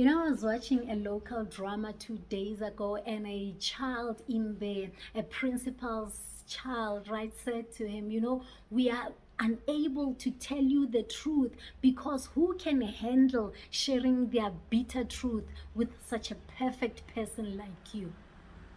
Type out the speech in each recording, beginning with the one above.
I was watching a local drama 2 days ago, and a child in there, a principal's child, right, said to him, we are unable to tell you the truth because who can handle sharing their bitter truth with such a perfect person like you?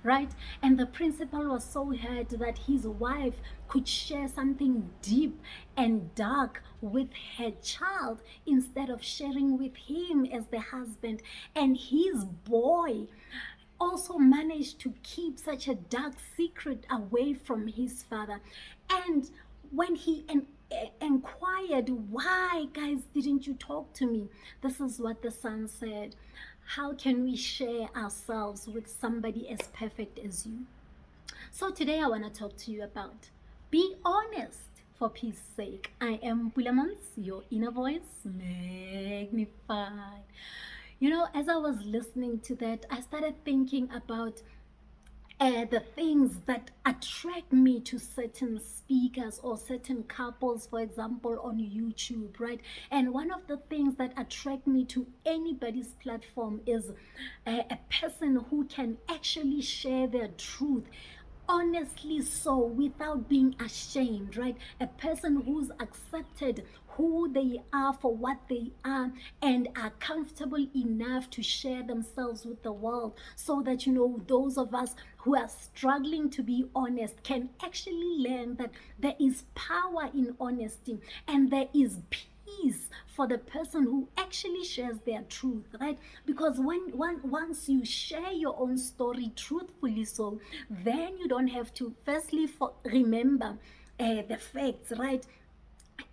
Right? And the principal was so hurt that his wife could share something deep and dark with her child instead of sharing with him as the husband. And his boy also managed to keep such a dark secret away from his father. And when he inquired, why, guys, didn't you talk to me? This is what the son said: how can we share ourselves with somebody as perfect as you? So today I want to talk to you about be honest for peace sake. I am Pulaa Montz, your inner voice magnified. As I was listening to that, I started thinking about the things that attract me to certain speakers or certain couples, for example, on YouTube, right? And one of the things that attract me to anybody's platform is a person who can actually share their truth honestly, so without being ashamed, right? A person who's accepted who they are for what they are and are comfortable enough to share themselves with the world, so that those of us who are struggling to be honest can actually learn that there is power in honesty and there is peace for the person who actually shares their truth, right? Because once you share your own story truthfully, so then you don't have to firstly remember the facts, right?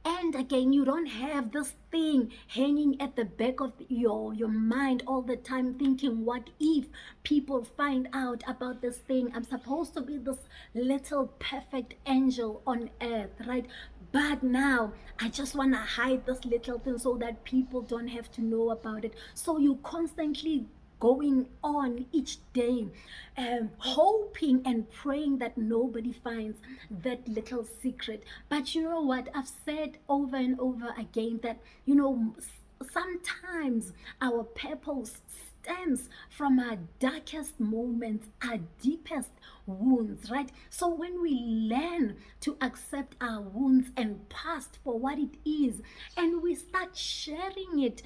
And again, you don't have this thing hanging at the back of your mind all the time, thinking, what if people find out about this thing? I'm supposed to be this little perfect angel on earth, right? But now I just want to hide this little thing so that people don't have to know about it. So you constantly going on each day, hoping and praying that nobody finds that little secret. But you know what? I've said over and over again that, sometimes our purpose stems from our darkest moments, our deepest wounds, right? So when we learn to accept our wounds and past for what it is, and we start sharing it,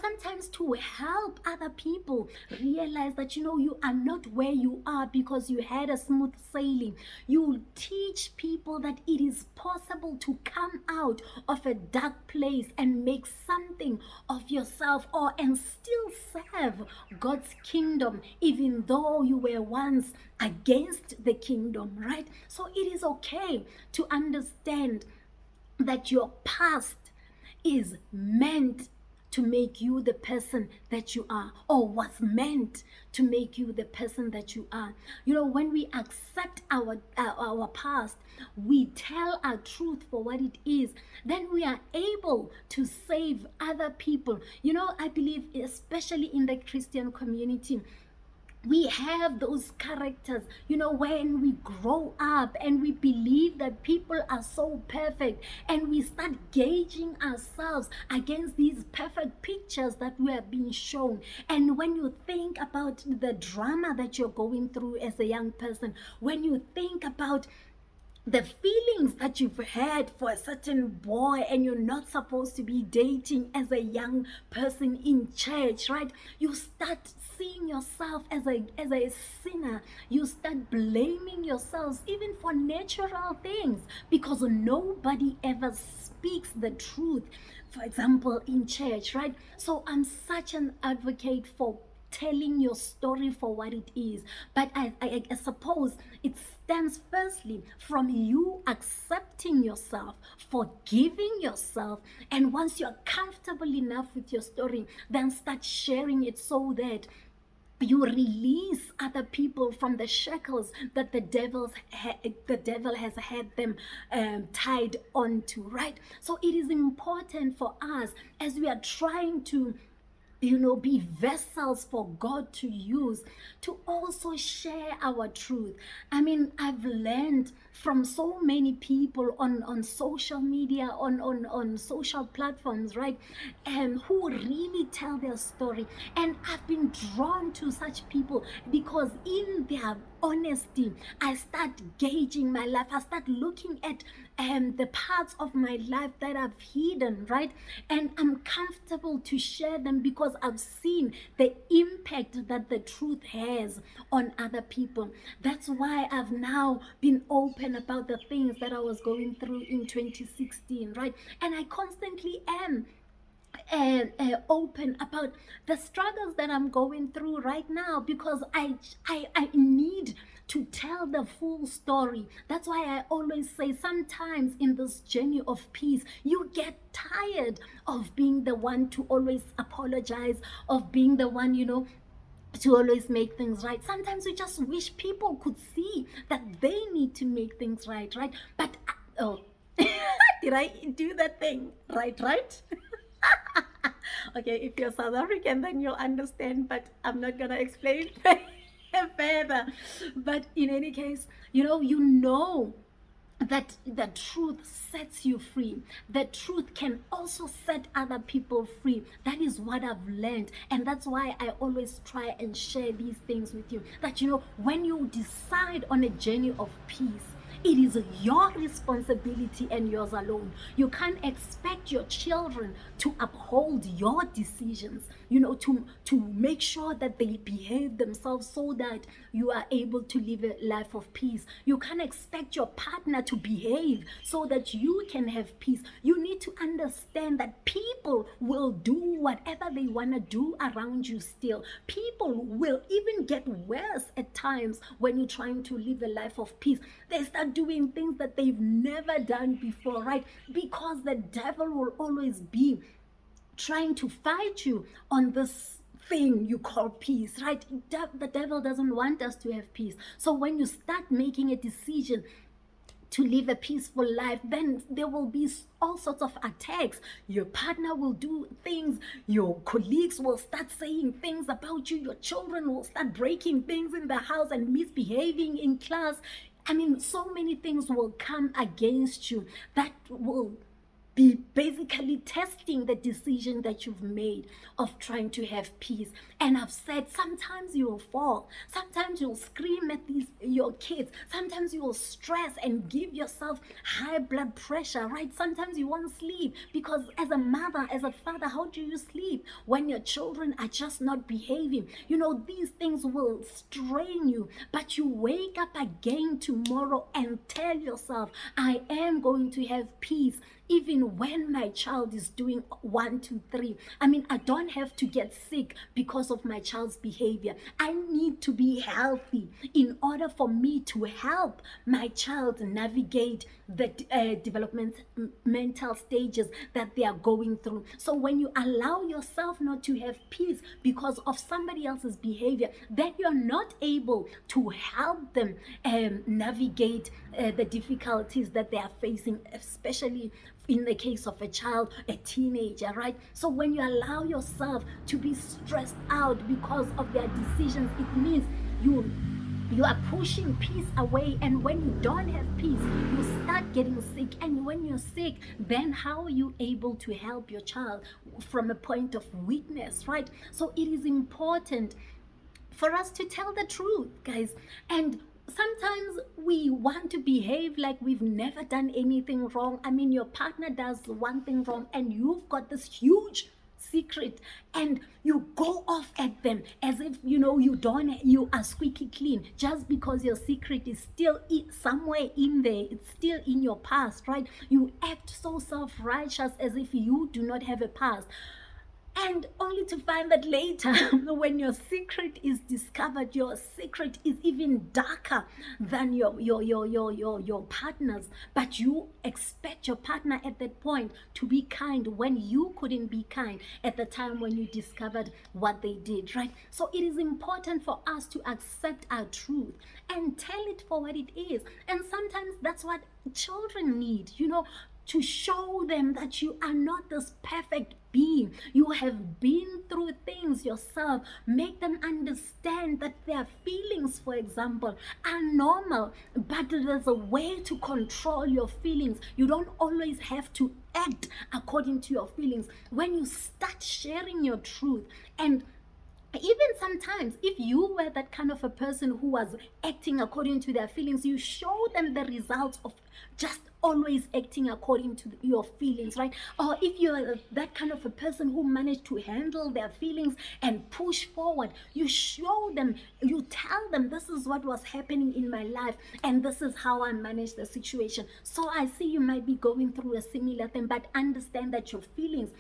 sometimes to help other people realize that, you are not where you are because you had a smooth sailing. You teach people that it is possible to come out of a dark place and make something of yourself, and still serve God's kingdom, even though you were once against the kingdom, right? So it is okay to understand that your past is meant to make you the person that you are, or was meant to make you the person that you are. When we accept our past, we tell our truth for what it is, then we are able to save other people. I believe, especially in the Christian community, we have those characters, when we grow up and we believe that people are so perfect, and we start gauging ourselves against these perfect pictures that we are being shown. And when you think about the drama that you're going through as a young person, when you think about the feelings that you've had for a certain boy and you're not supposed to be dating as a young person in church, right? You start seeing yourself as a sinner. You start blaming yourselves even for natural things, because nobody ever speaks the truth, for example, in church, right? So I'm such an advocate for telling your story for what it is. But I suppose it stems firstly from you accepting yourself, forgiving yourself, and once you're comfortable enough with your story, then start sharing it so that you release other people from the shackles that the devil has had them tied onto, right? So it is important for us, as we are trying to be vessels for God to use to also share our truth. I mean, I've learned from so many people on social media, on social platforms, right? Who really tell their story. And I've been drawn to such people because in their honesty, I start gauging my life. I start looking at the parts of my life that I've hidden, right? And I'm comfortable to share them because I've seen the impact that the truth has on other people. That's why I've now been open about the things that I was going through in 2016, right? And I constantly am open about the struggles that I'm going through right now because I need to tell the full story. That's why I always say sometimes in this journey of peace, you get tired of being the one to always apologize, of being the one, to always make things right. Sometimes we just wish people could see that they need to make things right, right? But, oh, did I do that thing? Right? Okay, if you're South African, then you'll understand, but I'm not gonna explain further. But in any case, you know that the truth sets you free. The truth can also set other people free. That is what I've learned, and that's why I always try and share these things with you. That when you decide on a journey of peace, it is your responsibility and yours alone. You can't expect your children to uphold your decisions, to make sure that they behave themselves so that you are able to live a life of peace. You can't expect your partner to behave so that you can have peace. You need to understand that people will do whatever they want to do around you still. People will even get worse at times when you're trying to live a life of peace. They start doing things that they've never done before, right? Because the devil will always be trying to fight you on this thing you call peace, right? The devil doesn't want us to have peace. So when you start making a decision to live a peaceful life, then there will be all sorts of attacks. Your partner will do things, your colleagues will start saying things about you, your children will start breaking things in the house and misbehaving in class. I mean, so many things will come against you that will be basically testing the decision that you've made of trying to have peace. And I've said sometimes you will fall, sometimes you'll scream at your kids, sometimes you will stress and give yourself high blood pressure, right? Sometimes you won't sleep because as a mother, as a father, how do you sleep when your children are just not behaving? These things will strain you, but you wake up again tomorrow and tell yourself, I am going to have peace even when my child is doing 1, 2, 3. I mean, I don't have to get sick because of my child's behavior. I need to be healthy in order for me to help my child navigate the developmental stages that they are going through. So when you allow yourself not to have peace because of somebody else's behavior, then you're not able to help them navigate the difficulties that they are facing, especially in the case of a child, a teenager, right? So when you allow yourself to be stressed out because of their decisions, it means you are pushing peace away. And when you don't have peace, you start getting sick. And when you're sick, then how are you able to help your child from a point of weakness, right? So it is important for us to tell the truth, guys. And sometimes we want to behave like we've never done anything wrong. I mean, your partner does one thing wrong and you've got this huge secret and you go off at them as if you are squeaky clean just because your secret is still somewhere in there. It's still in your past, right? You act so self-righteous as if you do not have a past. And only to find that later, when your secret is discovered, your secret is even darker than your partner's. But you expect your partner at that point to be kind when you couldn't be kind at the time when you discovered what they did, right? So it is important for us to accept our truth and tell it for what it is. And sometimes that's what children need, to show them that you are not this perfect being. You have been through things yourself. Make them understand that their feelings, for example, are normal, but there's a way to control your feelings. You don't always have to act according to your feelings. When you start sharing your truth, and even sometimes if you were that kind of a person who was acting according to their feelings, you show them the results of just always acting according to your feelings, right? Or if you're that kind of a person who managed to handle their feelings and push forward, you show them, you tell them, this is what was happening in my life and this is how I managed the situation. So I see you might be going through a similar thing, but understand that your feelings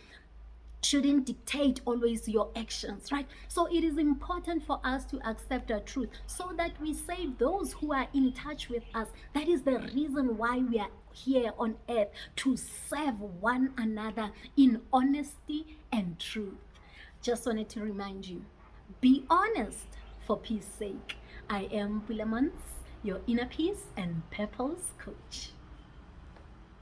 shouldn't dictate always your actions, right? So it is important for us to accept our truth so that we save those who are in touch with us. That is the reason why we are here on earth, to serve one another in honesty and truth. Just wanted to remind you, be honest for peace sake. I am Pulaa Montz, your inner peace and purpose coach.